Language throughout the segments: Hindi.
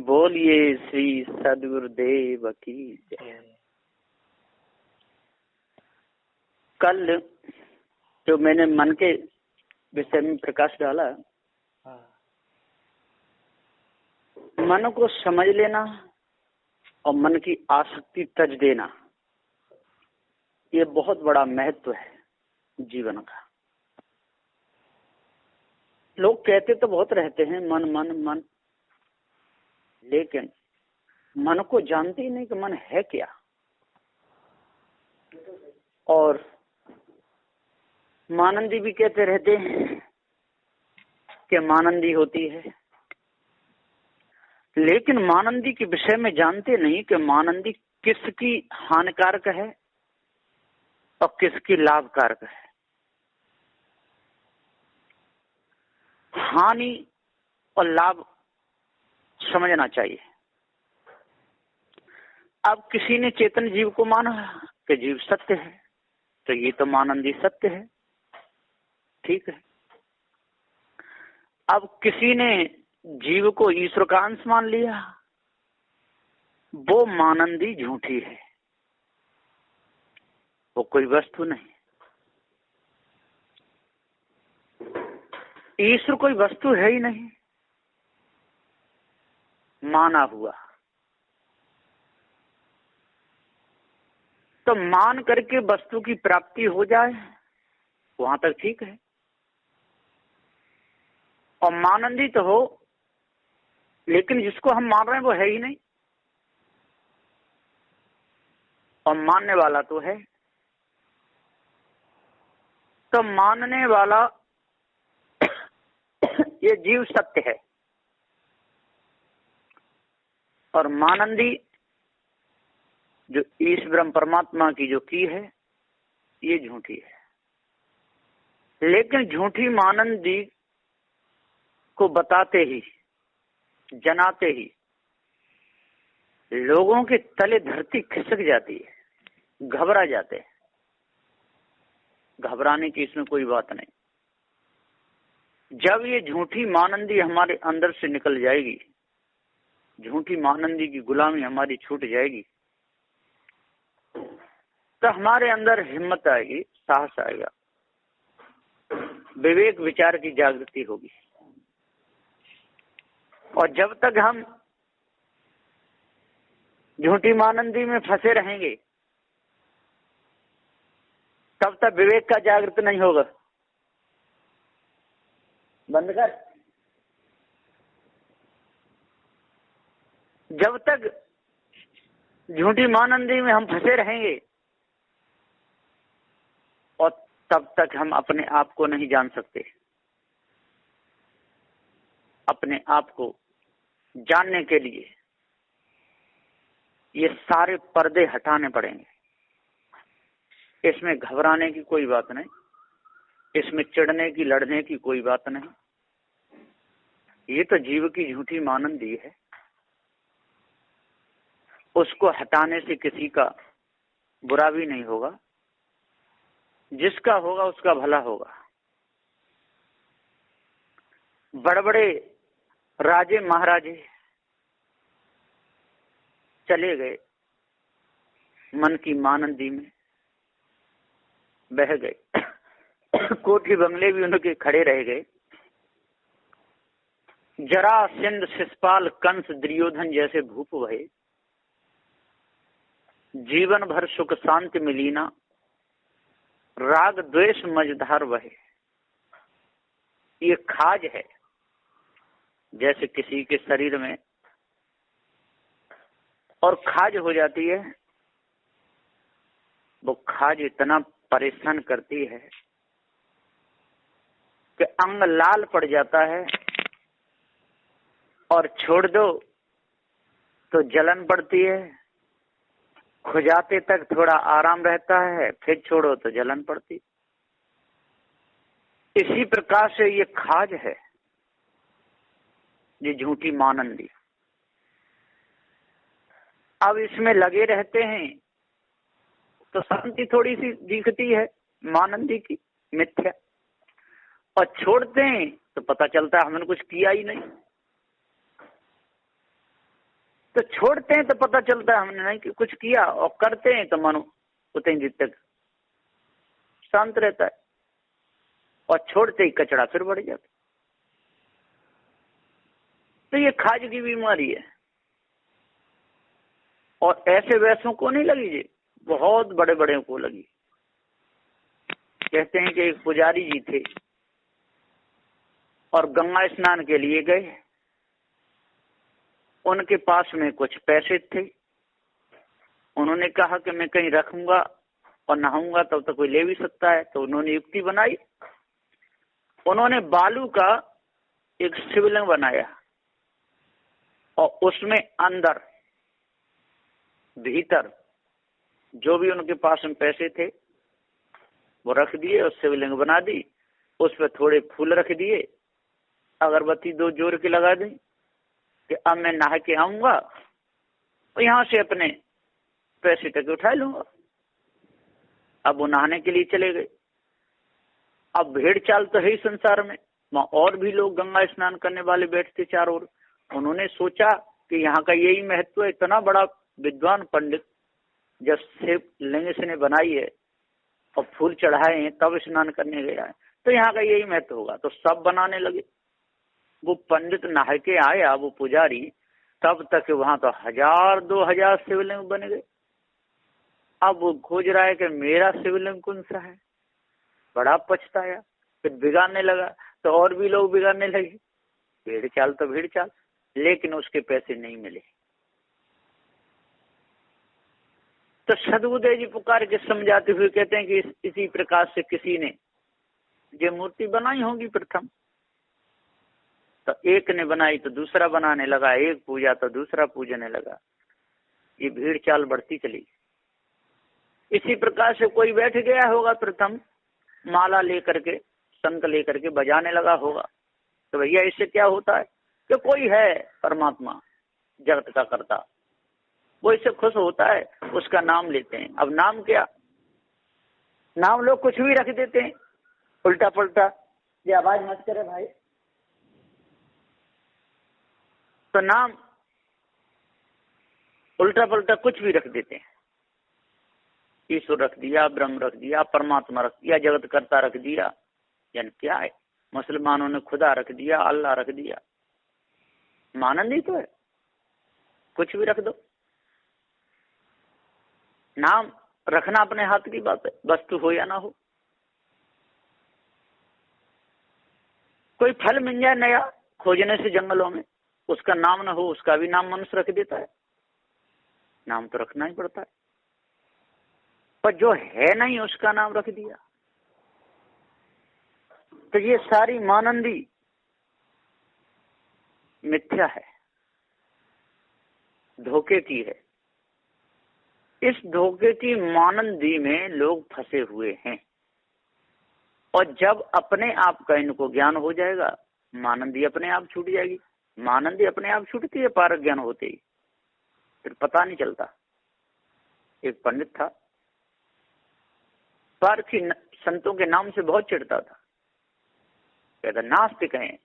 बोलिए श्री सद्गुरुदेव की जय। कल जो मैंने मन के विषय में प्रकाश डाला, मन को समझ लेना और मन की आसक्ति तज देना, ये बहुत बड़ा महत्व है जीवन का। लोग कहते तो बहुत रहते हैं मन मन मन, लेकिन मन को जानते ही नहीं कि मन है क्या। और मानंदी भी कहते रहते हैं कि मानंदी होती है, लेकिन मानंदी के विषय में जानते नहीं कि मानंदी किसकी हानिकारक है और किसकी लाभकारक है। हानि और लाभ समझना चाहिए। अब किसी ने चेतन जीव को माना कि जीव सत्य है, तो ये तो मानंदी सत्य है, ठीक है। अब किसी ने जीव को ईश्वर का अंश मान लिया, वो मानंदी झूठी है, वो कोई वस्तु नहीं। ईश्वर कोई वस्तु है ही नहीं, माना हुआ। तो मान करके वस्तु की प्राप्ति हो जाए वहां तक ठीक है, और मानंदी तो हो, लेकिन जिसको हम मान रहे हैं वो है ही नहीं, और मानने वाला तो है। तो मानने वाला ये जीव सत्य है, और मानंदी जो ईश ब्रह्म परमात्मा की जो की है ये झूठी है। लेकिन झूठी मानंदी को बताते ही, जनाते ही लोगों के तले धरती खिसक जाती है, घबरा जाते हैं। घबराने की इसमें कोई बात नहीं। जब ये झूठी मानंदी हमारे अंदर से निकल जाएगी, झूठी मानंदी की गुलामी हमारी छूट जाएगी, तो हमारे अंदर हिम्मत आएगी, साहस आएगा, विवेक विचार की जागृति होगी। और जब तक हम झूठी मानंदी में फंसे रहेंगे, तब तक विवेक का जागृत नहीं होगा। बंद कर। जब तक झूठी मानंदी में हम फंसे रहेंगे, और तब तक हम अपने आप को नहीं जान सकते। अपने आप को जानने के लिए ये सारे पर्दे हटाने पड़ेंगे। इसमें घबराने की कोई बात नहीं, इसमें चिढ़ने की, लड़ने की कोई बात नहीं। ये तो जीव की झूठी मानंदी है, उसको हटाने से किसी का बुरा भी नहीं होगा, जिसका होगा उसका भला होगा। बड़े बड़े राजे महाराजे चले गए, मन की मानंदी में बह गए, कोठी बंगले भी उनके खड़े रह गए। जरासंध, शिशुपाल, कंस, दुर्योधन जैसे भूप भये, जीवन भर सुख शांति मिली ना, राग द्वेष मझधार बहे। ये खाज है, जैसे किसी के शरीर में और खाज हो जाती है, वो खाज इतना परेशान करती है कि अंग लाल पड़ जाता है, और छोड़ दो तो जलन पड़ती है, खुजाते तक थोड़ा आराम रहता है, फिर छोड़ो तो जलन पड़ती। इसी प्रकार से ये खाज है, ये झूठी मानंदी। अब इसमें लगे रहते हैं तो शांति थोड़ी सी दिखती है मानंदी की, मिथ्या। और छोड़ते हैं तो पता चलता है हमने कुछ किया ही नहीं। तो छोड़ते हैं तो पता चलता है हमने नहीं कि कुछ किया, और करते हैं तो मन उतनी देर तक शांत रहता है, और छोड़ते ही कचरा फिर बढ़ जाता। तो ये खाज की बीमारी है, और ऐसे वैसों को नहीं लगी जी, बहुत बड़े बड़े को लगी। कहते हैं कि एक पुजारी जी थे और गंगा स्नान के लिए गए। उनके पास में कुछ पैसे थे। उन्होंने कहा कि मैं कहीं रखूंगा और नहाऊंगा तब तक कोई ले भी सकता है। तो उन्होंने युक्ति बनाई, उन्होंने बालू का एक शिवलिंग बनाया और उसमें अंदर भीतर जो भी उनके पास में पैसे थे वो रख दिए और शिवलिंग बना दी। उस पर थोड़े फूल रख दिए, अगरबत्ती 2 जोड़ के लगा दी कि अब मैं नहा के आऊंगा और यहां से अपने पैसे टके उठा लूंगा। अब वो नहाने के लिए चले गए। अब भेड़ चाल तो है ही संसार में, वहां और भी लोग गंगा स्नान करने वाले बैठते चारों ओर। उन्होंने सोचा कि यहाँ का यही महत्व है, इतना बड़ा विद्वान पंडित जब शिवलिंग इसने बनाई है और फूल चढ़ाए हैं तब स्नान करने गया है, तो यहाँ का यही महत्व होगा। तो सब बनाने लगे। वो पंडित नहा के आया, वो पुजारी, तब तक वहां तो 1000-2000 शिवलिंग बन गए। अब वो खोज रहा है कि मेरा शिवलिंग कौन सा है। बड़ा पछताया, फिर बिगाड़ने लगा तो और भी लोग बिगाड़ने लगे। भेड़ चाल तो भेड़ चाल, लेकिन उसके पैसे नहीं मिले। तो सदगुरुदेव जी पुकार के समझाते हुए कहते हैं कि इसी प्रकार से किसी ने जो मूर्ति बनाई होगी प्रथम, तो एक ने बनाई तो दूसरा बनाने लगा, एक पूजा तो दूसरा पूजने लगा। ये भीड़ चाल बढ़ती चली। इसी प्रकार से कोई बैठ गया होगा प्रथम, माला लेकर के, शंख लेकर के बजाने लगा होगा। तो भैया इससे क्या होता है कि कोई है परमात्मा जगत का कर्ता, वो इससे खुश होता है, उसका नाम लेते हैं। अब नाम क्या, नाम लोग कुछ भी रख देते हैं उल्टा पुल्टा। ये आवाज मत करे भाई। तो नाम उल्टा पुल्टा कुछ भी रख देते हैं। ईश्वर रख दिया, ब्रह्म रख दिया, परमात्मा रख दिया, जगत कर्ता रख दिया, यानी क्या है, मुसलमानों ने खुदा रख दिया, अल्लाह रख दिया। मानंद ही तो है, कुछ भी रख दो। नाम रखना अपने हाथ की बात है, वस्तु हो या ना हो। कोई फल मिल जाए नया खोजने से जंगलों में, उसका नाम ना हो, उसका भी नाम मनुष्य रख देता है। नाम तो रखना ही पड़ता है, पर जो है नहीं उसका नाम रख दिया। तो ये सारी मानंदी मिथ्या है, धोखे की है। इस धोखे की मानंदी में लोग फंसे हुए हैं। और जब अपने आप का इनको ज्ञान हो जाएगा, मानंदी अपने आप छूट जाएगी। मानंदी अपने आप छूटती है पारक ज्ञान होते ही, फिर पता नहीं चलता। एक पंडित था, पारखी संतों के नाम से बहुत चिढ़ता था। कहता नास्तिक हैं,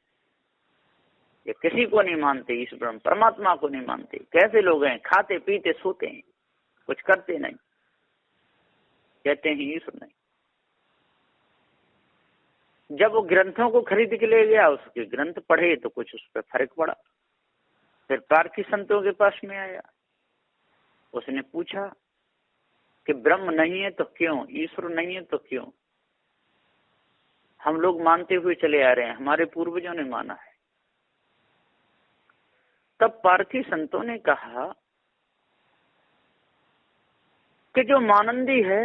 ये किसी को नहीं मानते, इस ब्रह्म परमात्मा को नहीं मानते। कैसे लोग हैं, खाते पीते सोते हैं, कुछ करते नहीं, कहते हैं ईश्वर नहीं। जब वो ग्रंथों को खरीद के ले गया, उसके ग्रंथ पढ़े तो कुछ उस पर फर्क पड़ा। फिर पारखी संतों के पास में आया, उसने पूछा कि ब्रह्म नहीं है तो क्यों, ईश्वर नहीं है तो क्यों? हम लोग मानते हुए चले आ रहे हैं, हमारे पूर्वजों ने माना है। तब पारखी संतों ने कहा कि जो मानंदी है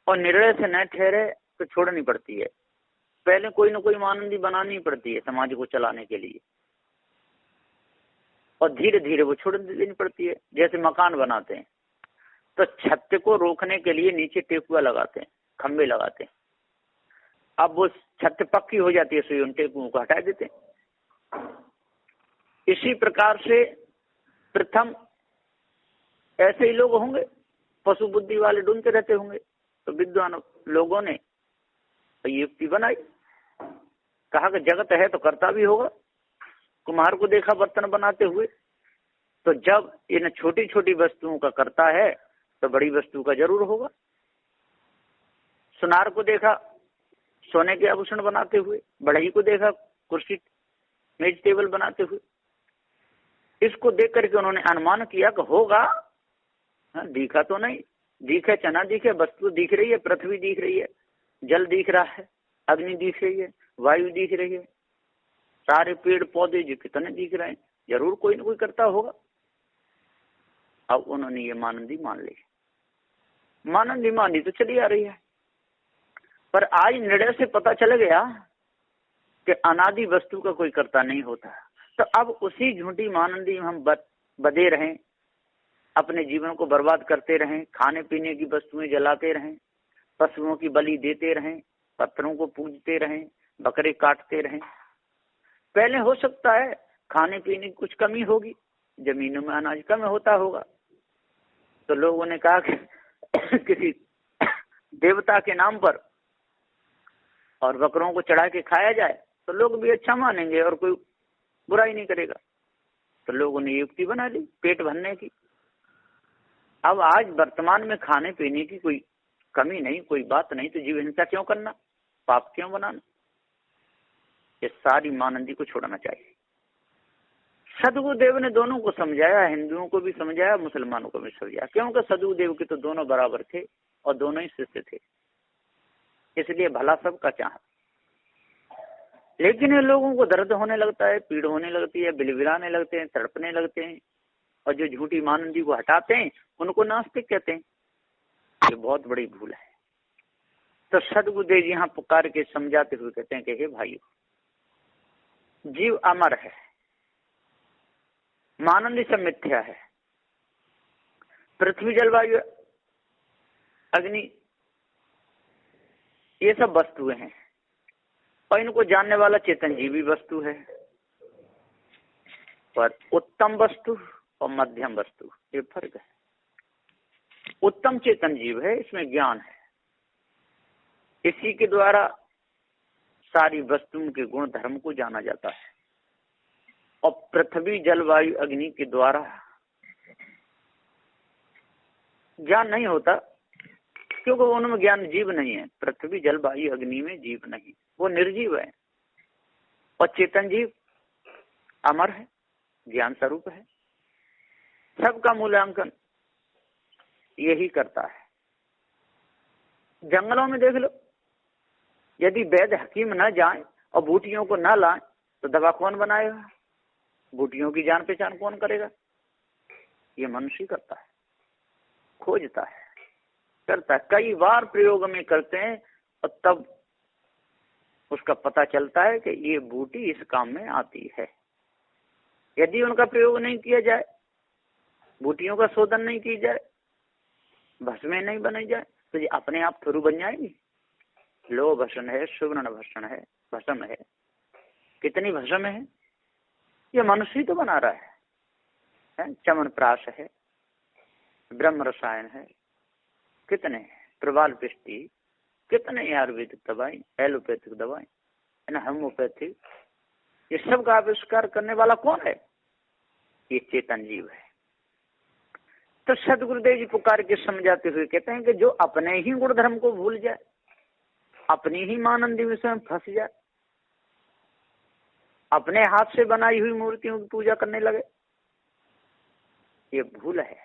और निर्णय से न ठहरे तो छोड़नी पड़ती है। पहले कोई न कोई मानंदी बनानी पड़ती है समाज को चलाने के लिए, और धीरे धीरे वो छोड़ देनी पड़ती है। जैसे मकान बनाते हैं तो छत को रोकने के लिए नीचे टेकुआ लगाते हैं, खंबे लगाते हैं। अब वो छत पक्की हो जाती है, उन टेकुओं को हटा देते हैं। इसी प्रकार से प्रथम ऐसे ही लोग होंगे, पशु बुद्धि वाले ढूंढते रहते होंगे। तो विद्वान लोगों ने ये युक्ति बनाई, कहा कि जगत है तो करता भी होगा। कुम्हार को देखा बर्तन बनाते हुए, तो जब इन छोटी छोटी वस्तुओं का करता है तो बड़ी वस्तु का जरूर होगा। सुनार को देखा सोने के आभूषण बनाते हुए, बढ़ई को देखा कुर्सी मेज टेबल बनाते हुए। इसको देख करके उन्होंने अनुमान किया कि होगा। हाँ, दिखा तो नहीं, दिखे चना दिखे, वस्तु दिख रही है, पृथ्वी दिख रही है, जल दिख रहा है, अग्नि दिख रही है, वायु दिख रही है, सारे पेड़ पौधे जो कितने दिख रहे हैं, जरूर कोई ना कोई करता होगा। अब उन्होंने ये मानंदी मान ली। मानंदी मानी तो चली आ रही है, पर आज निर्णय से पता चल गया कि अनादि वस्तु का कोई कर्ता नहीं होता। तो अब उसी झूठी मानंदी में हम बदे रहें, अपने जीवन को बर्बाद करते रहें, खाने पीने की वस्तुएं जलाते रहें, पशुओं की बलि देते रहें, पत्थरों को पूजते रहें, बकरे काटते रहें। पहले हो सकता है खाने पीने की कुछ कमी होगी, जमीनों में अनाज कम होता होगा, तो लोगों ने कहा कि किसी देवता के नाम पर और बकरों को चढ़ा के खाया जाए तो लोग भी अच्छा मानेंगे और कोई बुराई नहीं करेगा। तो लोगों ने युक्ति बना ली पेट भरने की। अब आज वर्तमान में खाने पीने की कोई कमी नहीं, कोई बात नहीं, तो जीव हिंसा क्यों करना, पाप क्यों बनाना। ये सारी मानंदी को छोड़ना चाहिए। सदगुरुदेव ने दोनों को समझाया, हिंदुओं को भी समझाया, मुसलमानों को भी समझाया, क्योंकि सदगुरुदेव के तो दोनों बराबर थे और दोनों ही शिष्य थे, इसलिए भला सबका चाह। लेकिन ये लोगों को दर्द होने लगता है, पीड़ होने लगती है, बिलबिलाने लगते हैं, तड़पने लगते हैं, और जो झूठी मानंदी को हटाते हैं उनको नास्तिक कहते हैं। ये बहुत बड़ी भूल है। तो सदगुरुदेव जी यहाँ पुकार के समझाते हुए कहते हैं कि हे भाइयों, जीव अमर है, मानंदी सब मिथ्या है। पृथ्वी जलवायु अग्नि ये सब वस्तुएं हैं, और इनको जानने वाला चेतन जीव भी वस्तु है। पर उत्तम वस्तु और मध्यम वस्तु ये फर्क है। उत्तम चेतन जीव है, इसमें ज्ञान है, इसी के द्वारा सारी वस्तुओं के गुण धर्म को जाना जाता है। और पृथ्वी जलवायु अग्नि के द्वारा ज्ञान नहीं होता, क्योंकि उनमें ज्ञान जीव नहीं है। पृथ्वी जलवायु अग्नि में जीव नहीं, वो निर्जीव है। और चेतन जीव अमर है, ज्ञान स्वरूप है, सबका मूल्यांकन यही करता है। जंगलों में देख लो, यदि वैद्य हकीम न जाए और बूटियों को न लाए तो दवा कौन बनाएगा, बूटियों की जान पहचान कौन करेगा। ये मनुष्य करता है, खोजता है, करता है, कई बार प्रयोग में करते हैं, और तब उसका पता चलता है कि ये बूटी इस काम में आती है। यदि उनका प्रयोग नहीं किया जाए, बूटियों का शोधन नहीं की जाए, भस्में नहीं बनाई जाए, तो ये अपने आप थोड़ी बन जाएगी। लो भस्म है, सुवर्ण भस्म है, भस्म है, कितनी भस्म है, ये मनुष्य तो बना रहा है। चमनप्राश है, ब्रह्म रसायन है, कितने प्रवाल पिष्टि, कितने आयुर्वेदिक दवाई, एलोपैथिक दवाई, होम्योपैथिक, ये सब का आविष्कार करने वाला कौन है, ये चेतन जीव है। तो सदगुरुदेव जी पुकार के समझाते हुए कहते हैं कि जो अपने ही गुण धर्म को भूल जाए, अपनी ही मानंदी में स्वयं फंस जाए, अपने हाथ से बनाई हुई मूर्तियों की पूजा करने लगे, ये भूल है।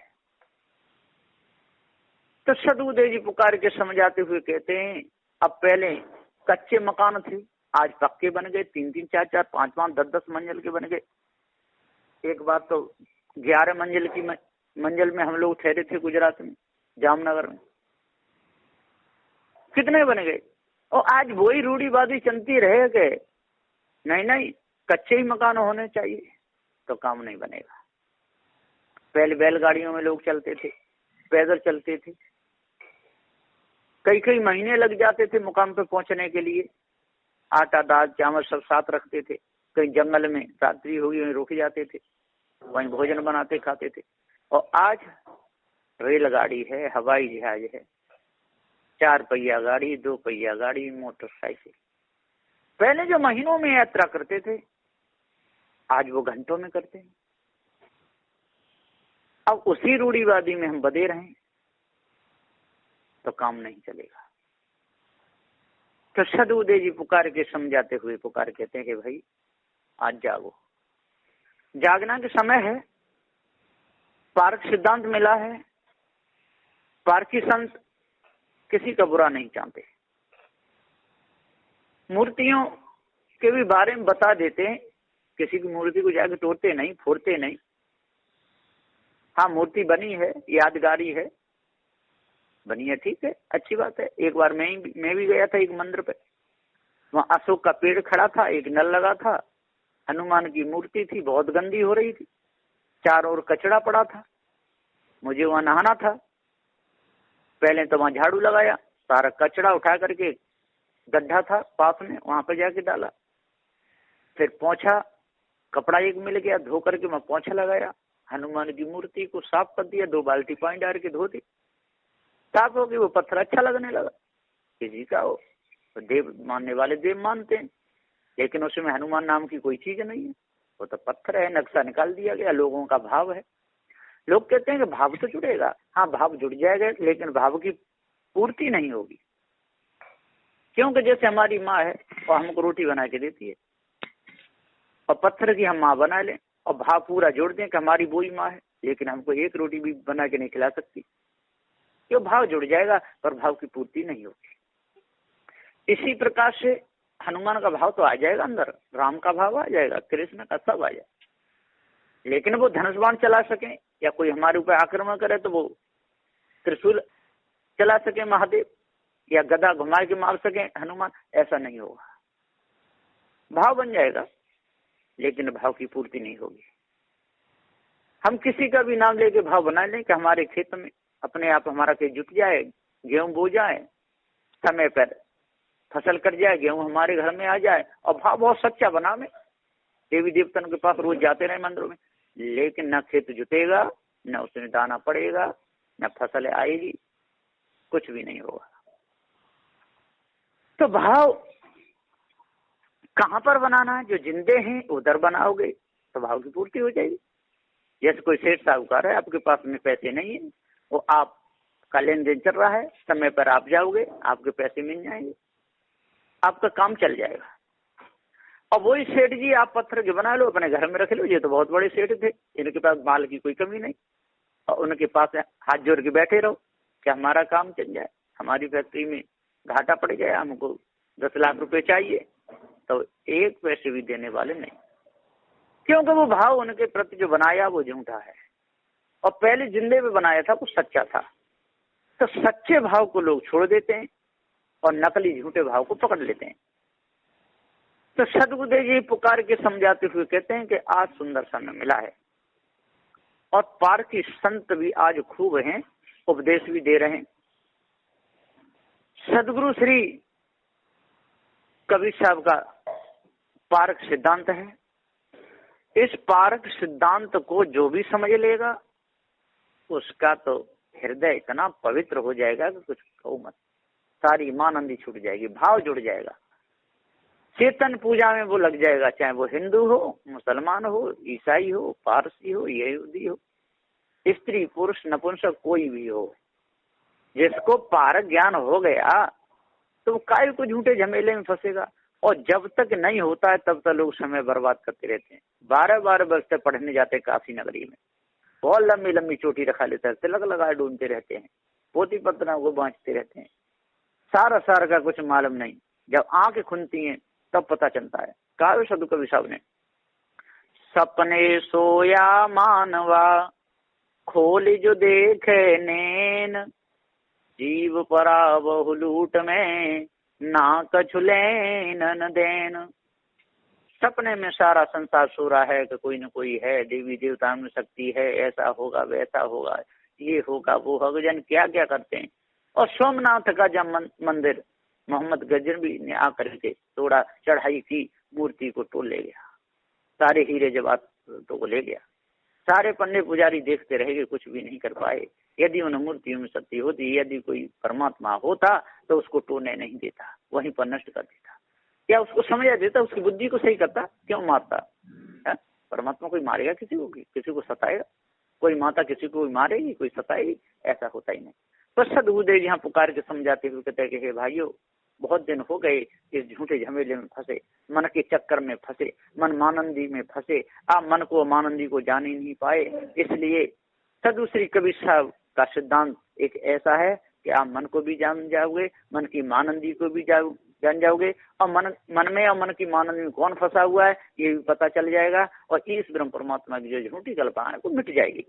तो सदगुरुदेव जी पुकार के समझाते हुए कहते हैं, अब पहले कच्चे मकान थे, आज पक्के बन गए, 3-3, 4-4, 5-5, 10-10 मंजिल के बन गए। एक बार तो 11 मंजिल की मंजिल में हम लोग ठहरे थे गुजरात में, जामनगर में, कितने बन गए। और आज वही रूढ़ीवादी चलती रहे कि नहीं नहीं कच्चे ही मकान होने चाहिए, तो काम नहीं बनेगा। पहले बैलगाड़ियों में लोग चलते थे, पैदल चलते थे, कई कई महीने लग जाते थे मुकाम पे पहुंचने के लिए। आटा दाल चावल सब साथ रखते थे, कहीं जंगल में रात्रि होगी वहीं रुक जाते थे, वहीं भोजन बनाते खाते थे। और आज रेलगाड़ी है, हवाई जहाज है, 4 पहिया गाड़ी, 2 पहिया गाड़ी, मोटरसाइकिल। पहले जो महीनों में यात्रा करते थे, आज वो घंटों में करते हैं। अब उसी रूढ़िवादी में हम बधे रहें तो काम नहीं चलेगा। तो सदबुद्धे जी पुकार के समझाते हुए पुकार कहते हैं कि भाई आज जागो, जागना के समय है। पारक सिद्धांत मिला है, पारकी संत किसी का बुरा नहीं चाहते, मूर्तियों के भी बारे में बता देते हैं, किसी की मूर्ति को जाके तोड़ते नहीं, फोड़ते नहीं। हाँ, मूर्ति बनी है, यादगारी है, बनी है, ठीक है, अच्छी बात है। एक बार मैं भी गया था एक मंदिर पे, वहाँ अशोक का पेड़ खड़ा था, एक नल लगा था, हनुमान की मूर्ति थी, बहुत गंदी हो रही थी, चारों ओर कचरा पड़ा था, मुझे वहां नहाना था। पहले तो वहां झाड़ू लगाया, सारा कचरा उठा करके गड्ढा था पास में, वहां पर जाके डाला। फिर पोंछा, कपड़ा एक मिल गया, धो करके मैं पोंछा लगाया, हनुमान की मूर्ति को साफ कर दिया, 2 बाल्टी पानी डाल के धो दी, साफ हो गई। वो पत्थर अच्छा लगने लगा, किसी का हो, तो देव मानने वाले देव मानते हैं, लेकिन उसमें हनुमान नाम की कोई चीज नहीं है, वो तो पत्थर है, नक्शा निकाल दिया गया, लोगों का भाव है। लोग कहते हैं कि भाव तो जुड़ेगा, हाँ भाव जुड़ जाएगा, लेकिन भाव की पूर्ति नहीं होगी। क्योंकि जैसे हमारी माँ है और हमको रोटी बना के देती है, और पत्थर की हम माँ बना लें और भाव पूरा जोड़ दें कि हमारी वही माँ है, लेकिन हमको एक रोटी भी बना के नहीं खिला सकती, क्यों? भाव जुड़ जाएगा पर भाव की पूर्ति नहीं होगी। इसी प्रकार से हनुमान का भाव तो आ जाएगा अंदर, राम का भाव आ जाएगा, कृष्ण का सब आ जाएगा, लेकिन वो धनुष बाण चला सके या कोई हमारे ऊपर आक्रमण करे तो वो त्रिशूल चला सके महादेव, या गदा घुमा के मार सके हनुमान, ऐसा नहीं होगा। भाव बन जाएगा लेकिन भाव की पूर्ति नहीं होगी। हम किसी का भी नाम लेके भाव बना लें कि हमारे खेत में अपने आप हमारा खेत जुट जाए, गेहूं बो जाए, समय पर फसल कट जाए, गेहूं हमारे घर में आ जाए, और भाव बहुत सच्चा बना में, देवी देवतन के पास रोज जाते रहे मंदिरों में, लेकिन न खेत जुटेगा, न उसमें दाना पड़ेगा, न फसल आएगी, कुछ भी नहीं होगा। तो भाव कहां पर बनाना है? जो जिंदे हैं उधर बनाओगे तो भाव की पूर्ति हो जाएगी। जैसे कोई सेठ साहूकार है, आपके पास में पैसे नहीं है, वो आपका लेन देन चल रहा है, समय पर आप जाओगे, आपके पैसे मिल जाएंगे, आपका काम चल जाएगा। और वही सेठ जी आप पत्थर के बना लो, अपने घर में रख लो, ये तो बहुत बड़े सेठ थे, इनके पास माल की कोई कमी नहीं, और उनके पास हाथ जोड़ के बैठे रहो कि हमारा काम चल जाए, हमारी फैक्ट्री में घाटा पड़ जाए, हमको 10 लाख रुपए चाहिए, तो एक पैसे भी देने वाले नहीं, क्योंकि वो भाव उनके प्रति जो बनाया वो झूठा है, और पहले जिंदे में बनाया था वो सच्चा था। तो सच्चे भाव को लोग छोड़ देते हैं और नकली झूठे भाव को पकड़ लेते हैं। तो सदबुद्धे जी पुकार के समझाते हुए कहते हैं कि आज सुंदर समय मिला है, और पारकी संत भी आज खूब हैं, उपदेश भी दे रहे हैं। सदगुरु श्री कबीर साहब का पारक सिद्धांत है, इस पारक सिद्धांत को जो भी समझ लेगा उसका तो हृदय इतना पवित्र हो जाएगा कि कुछ कहो मत, सारी ईमानंदी छूट जाएगी, भाव जुड़ जाएगा, चेतन पूजा में वो लग जाएगा, चाहे वो हिंदू हो, मुसलमान हो, ईसाई हो, पारसी हो, यहूदी हो, स्त्री पुरुष नपुंसक कोई भी हो, जिसको पारक ज्ञान हो गया तो वो काय को झूठे झमेले में फंसेगा। और जब तक नहीं होता है तब तक लोग समय बर्बाद करते रहते हैं। 12-12 वर्ष तक पढ़ने जाते हैं काशी नगरी में, बहुत लंबी लंबी चोटी रखा लेते हैं, तिलक लगाए ढूंढते रहते हैं, पोती पत्रा को बांटते रहते हैं, सारा सार का कुछ मालूम नहीं। जब आंखें खुलती हैं तब पता चलता है। कहा साधु कबीर साहब ने, सपने सोया मानवा खोल जो देखे नैन, जीव परा बहु लूट में ना कछु लेन देन। सपने में सारा संसार सो रहा है कि कोई न कोई है, देवी देवता में शक्ति है, ऐसा होगा वैसा होगा, ये होगा वो होगा, जन क्या क्या करते हैं। और सोमनाथ का जब मंदिर मोहम्मद गजनवी ने आकर के तोड़ा, चढ़ाई की, मूर्ति को तोड़ ले गया, सारे हीरे जवाहरात तो ले गया, सारे पन्ने पुजारी देखते रह गए, कुछ भी नहीं कर पाए। यदि उन मूर्तियों में शक्ति होती, यदि कोई परमात्मा होता तो उसको टोने नहीं देता, वहीं पर नष्ट कर देता, या उसको समझा देता, उसकी बुद्धि को सही करता, क्यों मारता है? परमात्मा कोई मारेगा किसी को, किसी को सताएगा? कोई माता किसी को मारेगी, कोई सताएगी, ऐसा होता ही नहीं। तो सदगुरुदेव यहाँ पुकार के समझाते हुए कहते हैं कि हे भाइयों, बहुत दिन हो गए इस झूठे झमेले में फंसे, मन के चक्कर में फंसे, मन मानंदी में फंसे, आप मन को मानंदी को जान ही नहीं पाए। इसलिए सदगुरु श्री कबीर साहब का सिद्धांत एक ऐसा है कि आप मन को भी जान जाओगे, मन की मानंदी को भी जान जाओगे, और मन में और मन की मानंदी में कौन फंसा हुआ है ये भी पता चल जाएगा, और इस ब्रह्म परमात्मा की जो झूठी कल्पना है वो मिट जाएगी,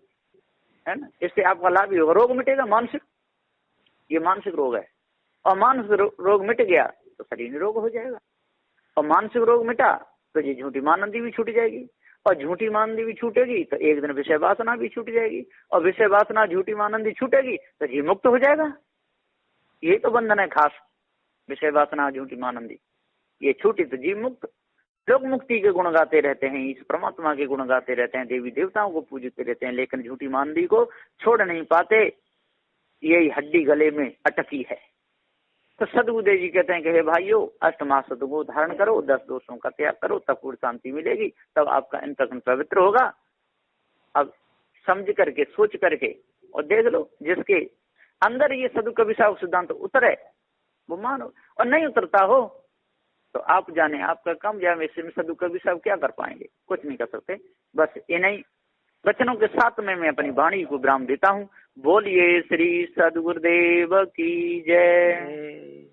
है ना। इससे आपका लाभ ही होगा, रोग मिटेगा मानसिक, ये मानसिक रोग है, और मानसिक रोग मिट गया तो शरीर निरोग हो जाएगा, और मानसिक रोग मिटा तो ये झूठी मानंदी भी छूट जाएगी, और झूठी मानंदी भी छूटेगी तो एक दिन विषय वासना भी छूट जाएगी, और विषय वासना झूठी मानंदी छूटेगी तो जीव मुक्त हो जाएगा। यही तो बंधन है खास, विषय वासना झूठी मानंदी ये छूटी तो जीव मुक्त। लोग मुक्ति के गुण गाते रहते हैं, इस परमात्मा के गुण गाते रहते हैं, देवी देवताओं को पूजते रहते हैं, लेकिन झूठी मानंदी को छोड़ नहीं पाते, यही हड्डी गले में अटकी है। तो सदगुरुदेव जी कहते हैं कि हे भाइयों, अष्टमा सदगुरु धारण करो, 10 दोषों का त्याग करो, तब पूर्ण शांति मिलेगी, तब आपका अंतःकरण पवित्र होगा। अब समझ करके, सोच करके और देख लो, जिसके अंदर ये सदगुरु कबीर साहब सिद्धांत उतरे वो मानो, और नहीं उतरता हो तो आप जाने आपका कम जाए। इससे में सदगुरु कबीर साहब क्या कर पाएंगे, कुछ नहीं कर सकते। बस इन्हीं वचनों के साथ में मैं अपनी वाणी को विराम देता हूँ। बोलिए श्री सदगुरुदेव की जय।